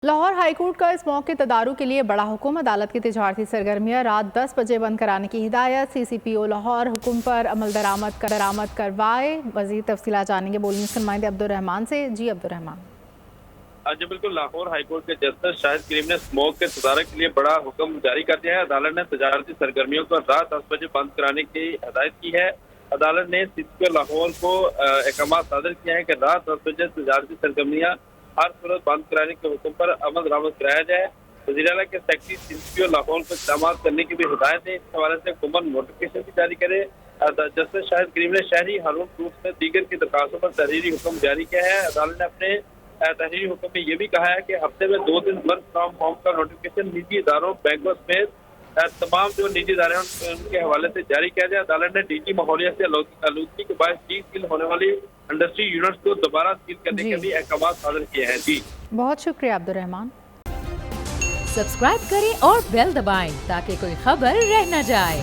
Lahore high court का इस मौके तदारुक के लिए बड़ा हुक्म। अदालत की तिजारती सरगर्मियां रात 10 बजे बंद कराने की हिदायत। CCPO लाहौर हुक्म पर अमल दरामद करवाए। मजीद तफसीलात जानेंगे बोलने नुमाइंदे अब्दुर्रहमान से। जी अब्दुर्रहमान। जी बिल्कुल, लाहौर हाईकोर्ट के जस्टिस शाहिद करीम ने स्मोक के तदारक के लिए बड़ा हुक्म जारी कर दिया है। अदालत ने तजारती सरगर्मियों को रात 10 बजे बंद कराने की हदायत की है। अदालत ने CCPO लाहौर को अहकाम सादर किया है कि रात 10 बजे तजारती सरगर्मियां हर सूरत बंद कराने के हुक्म पर अमल दरामद कराया जाए। वज़ीर आला के सेक्रेटरी CCPO लाहौर को इक़दाम करने की भी हिदायत है। इस हवाले से हुकूमत नोटिफिकेशन भी जारी करे। जस्टिस शाहिद करीम ने शहरी हारून प्रूफ में दीगर की दरखास्तों पर तहरीरी हुक्म जारी किया है। अदालत ने अपने तहरीरी हुक्म में ये भी कहा है कि हफ्ते में 2 दिन वर्क फ्रॉम होम का नोटिफिकेशन निजी इदारों, बैंकों समेत तमाम जो निजी इदारे हैं उनके हवाले से जारी किया जाए। अदालत ने DG माहौलिया से आलूदगी के बाद सील होने वाली इंडस्ट्री यूनिट्स को दोबारा सील करने के भी अहकाम सादर किए हैं। जी बहुत शुक्रिया अब्दुर्रहमान। सब्सक्राइब करें और बेल दबाएं ताकि कोई खबर रह न जाए।